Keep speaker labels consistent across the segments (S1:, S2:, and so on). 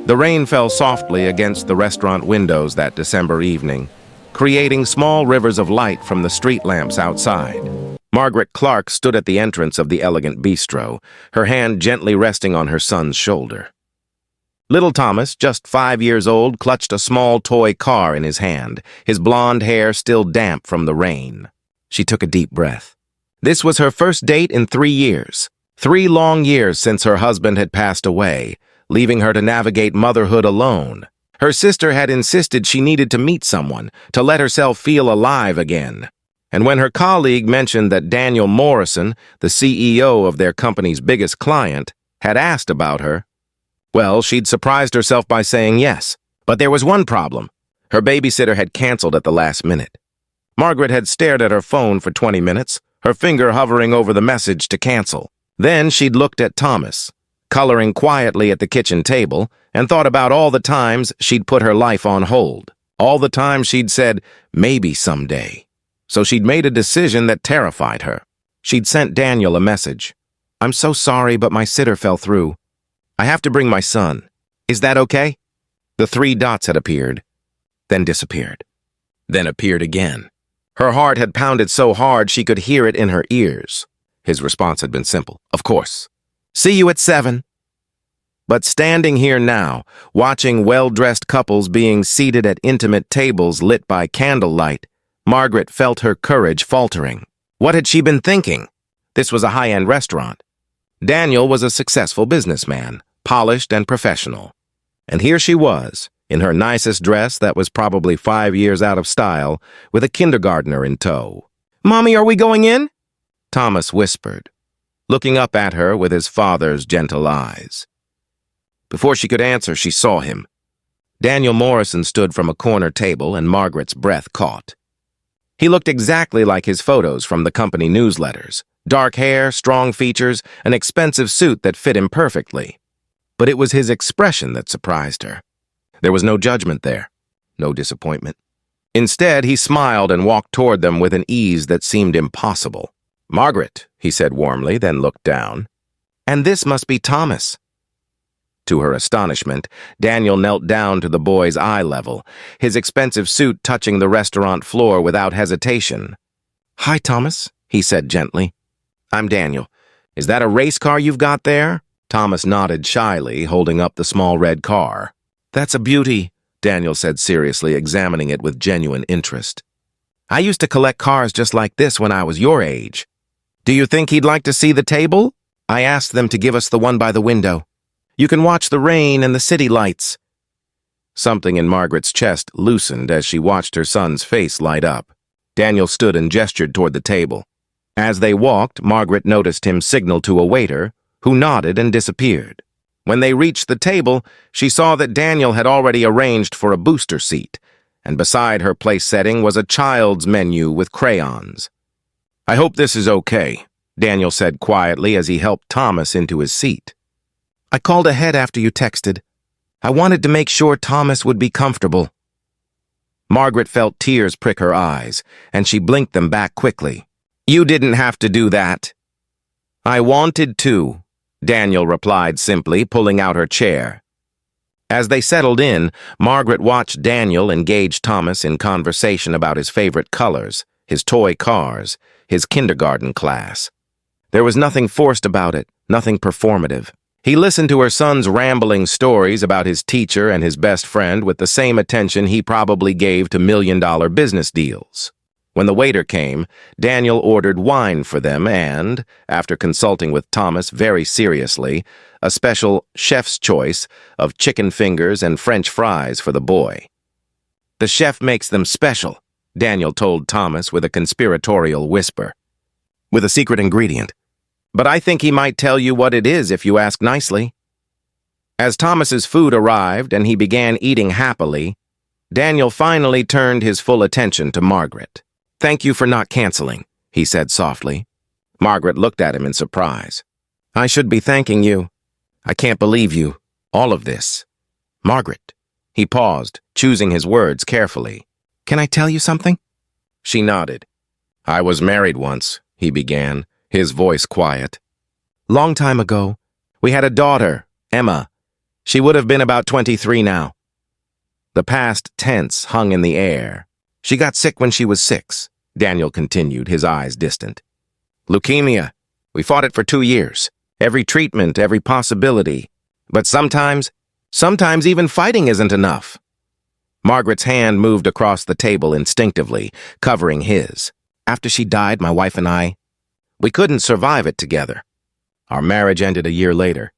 S1: The rain fell softly against the restaurant windows that December evening, creating small rivers of light from the street lamps outside. Margaret Clark stood at the entrance of the elegant bistro, her hand gently resting on her son's shoulder. Little Thomas, just 5 years old, clutched a small toy car in his hand, his blonde hair still damp from the rain. She took a deep breath. This was her first date in 3 years. 3 long years since her husband had passed away, leaving her to navigate motherhood alone. Her sister had insisted she needed to meet someone, to let herself feel alive again. And when her colleague mentioned that Daniel Morrison, the CEO of their company's biggest client, had asked about her, well, she'd surprised herself by saying yes. But there was one problem. Her babysitter had canceled at the last minute. Margaret had stared at her phone for 20 minutes, her finger hovering over the message to cancel. Then she'd looked at Thomas, coloring quietly at the kitchen table, and thought about all the times she'd put her life on hold, all the times she'd said, maybe someday. So she'd made a decision that terrified her. She'd sent Daniel a message. I'm so sorry, but my sitter fell through. I have to bring my son. Is that okay? The 3 dots had appeared, then disappeared, then appeared again. Her heart had pounded so hard she could hear it in her ears. His response had been simple. Of course. See you at 7. But standing here now, watching well-dressed couples being seated at intimate tables lit by candlelight, Margaret felt her courage faltering. What had she been thinking? This was a high-end restaurant. Daniel was a successful businessman, polished and professional. And here she was, in her nicest dress that was probably 5 years out of style, with a kindergartner in tow. Mommy, are we going in? Thomas whispered, looking up at her with his father's gentle eyes. Before she could answer, she saw him. Daniel Morrison stood from a corner table, and Margaret's breath caught. He looked exactly like his photos from the company newsletters. Dark hair, strong features, an expensive suit that fit him perfectly. But it was his expression that surprised her. There was no judgment there, no disappointment. Instead, he smiled and walked toward them with an ease that seemed impossible. Margaret, he said warmly, then looked down. And this must be Thomas. To her astonishment, Daniel knelt down to the boy's eye level, his expensive suit touching the restaurant floor without hesitation. Hi, Thomas, he said gently. I'm Daniel. Is that a race car you've got there? Thomas nodded shyly, holding up the small red car. That's a beauty, Daniel said seriously, examining it with genuine interest. I used to collect cars just like this when I was your age. Do you think he'd like to see the table? I asked them to give us the one by the window. You can watch the rain and the city lights. Something in Margaret's chest loosened as she watched her son's face light up. Daniel stood and gestured toward the table. As they walked, Margaret noticed him signal to a waiter, who nodded and disappeared. When they reached the table, she saw that Daniel had already arranged for a booster seat, and beside her place setting was a child's menu with crayons. I hope this is okay, Daniel said quietly as he helped Thomas into his seat. I called ahead after you texted. I wanted to make sure Thomas would be comfortable. Margaret felt tears prick her eyes, and she blinked them back quickly. You didn't have to do that. I wanted to, Daniel replied simply, pulling out her chair. As they settled in, Margaret watched Daniel engage Thomas in conversation about his favorite colors, his toy cars, his kindergarten class. There was nothing forced about it, nothing performative. He listened to her son's rambling stories about his teacher and his best friend with the same attention he probably gave to million-dollar business deals. When the waiter came, Daniel ordered wine for them and, after consulting with Thomas very seriously, a special chef's choice of chicken fingers and French fries for the boy. The chef makes them special, Daniel told Thomas with a conspiratorial whisper. With a secret ingredient. But I think he might tell you what it is if you ask nicely. As Thomas's food arrived and he began eating happily, Daniel finally turned his full attention to Margaret. Thank you for not canceling, he said softly. Margaret looked at him in surprise. I should be thanking you. I can't believe you. All of this. Margaret. He paused, choosing his words carefully. Can I tell you something? She nodded. I was married once, he began, his voice quiet. Long time ago, we had a daughter, Emma. She would have been about 23 now. The past tense hung in the air. She got sick when she was 6, Daniel continued, his eyes distant. Leukemia. We fought it for 2 years. Every treatment, every possibility. But sometimes even fighting isn't enough. Margaret's hand moved across the table instinctively, covering his. After she died, my wife and I, we couldn't survive it together. Our marriage ended a year later,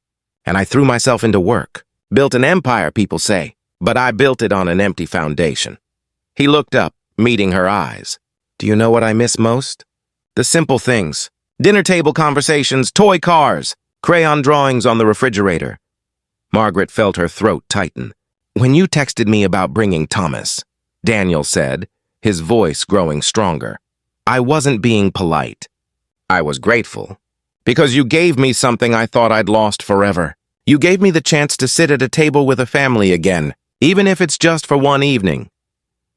S1: and I threw myself into work. Built an empire, people say, but I built it on an empty foundation. He looked up, meeting her eyes. Do you know what I miss most? The simple things. Dinner table conversations, toy cars, crayon drawings on the refrigerator. Margaret felt her throat tighten. When you texted me about bringing Thomas, Daniel said, his voice growing stronger, I wasn't being polite. I was grateful. Because you gave me something I thought I'd lost forever. You gave me the chance to sit at a table with a family again, even if it's just for one evening.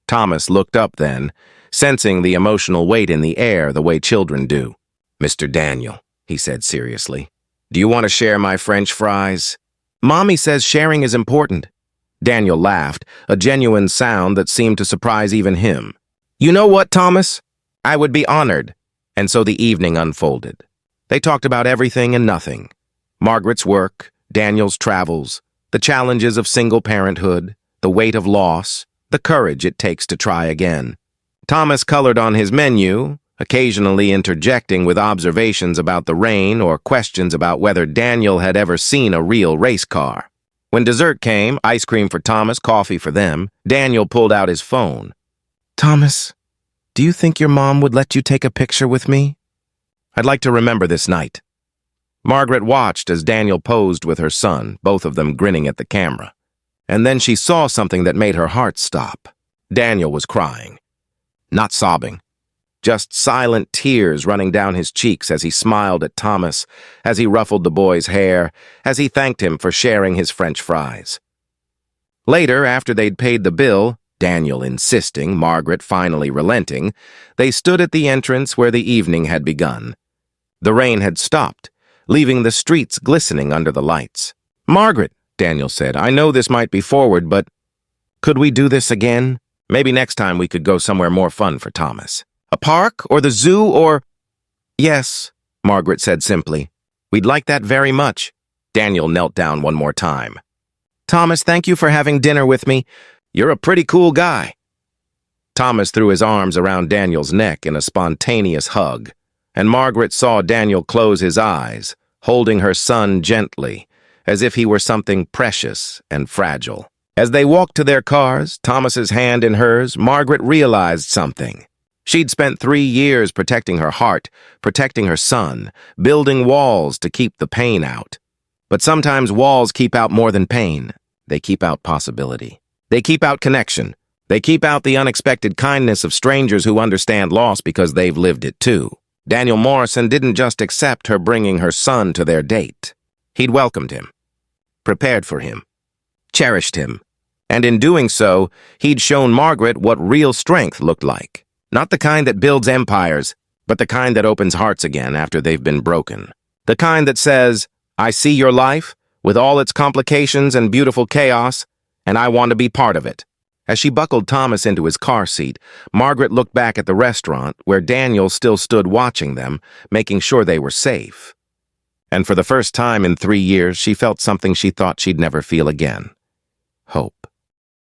S1: Thomas looked up then, sensing the emotional weight in the air the way children do. Mr. Daniel, he said seriously, do you want to share my French fries? Mommy says sharing is important. Daniel laughed, a genuine sound that seemed to surprise even him. You know what, Thomas? I would be honored. And so the evening unfolded. They talked about everything and nothing. Margaret's work, Daniel's travels, the challenges of single parenthood, the weight of loss, the courage it takes to try again. Thomas colored on his menu, occasionally interjecting with observations about the rain or questions about whether Daniel had ever seen a real race car. When dessert came, ice cream for Thomas, coffee for them, Daniel pulled out his phone. Thomas, do you think your mom would let you take a picture with me? I'd like to remember this night. Margaret watched as Daniel posed with her son, both of them grinning at the camera. And then she saw something that made her heart stop. Daniel was crying. Not sobbing. Just silent tears running down his cheeks as he smiled at Thomas, as he ruffled the boy's hair, as he thanked him for sharing his French fries. Later, after they'd paid the bill, Daniel insisting, Margaret finally relenting, they stood at the entrance where the evening had begun. The rain had stopped, leaving the streets glistening under the lights. Margaret, Daniel said, I know this might be forward, but could we do this again? Maybe next time we could go somewhere more fun for Thomas. A park or the zoo or... Yes, Margaret said simply. We'd like that very much. Daniel knelt down one more time. Thomas, thank you for having dinner with me. You're a pretty cool guy. Thomas threw his arms around Daniel's neck in a spontaneous hug, and Margaret saw Daniel close his eyes, holding her son gently, as if he were something precious and fragile. As they walked to their cars, Thomas's hand in hers, Margaret realized something. She'd spent 3 years protecting her heart, protecting her son, building walls to keep the pain out. But sometimes walls keep out more than pain. They keep out possibility. They keep out connection. They keep out the unexpected kindness of strangers who understand loss because they've lived it too. Daniel Morrison didn't just accept her bringing her son to their date. He'd welcomed him, prepared for him, cherished him. And in doing so, he'd shown Margaret what real strength looked like. Not the kind that builds empires, but the kind that opens hearts again after they've been broken. The kind that says, I see your life, with all its complications and beautiful chaos, and I want to be part of it. As she buckled Thomas into his car seat, Margaret looked back at the restaurant where Daniel still stood watching them, making sure they were safe. And for the first time in 3 years, she felt something she thought she'd never feel again. Hope.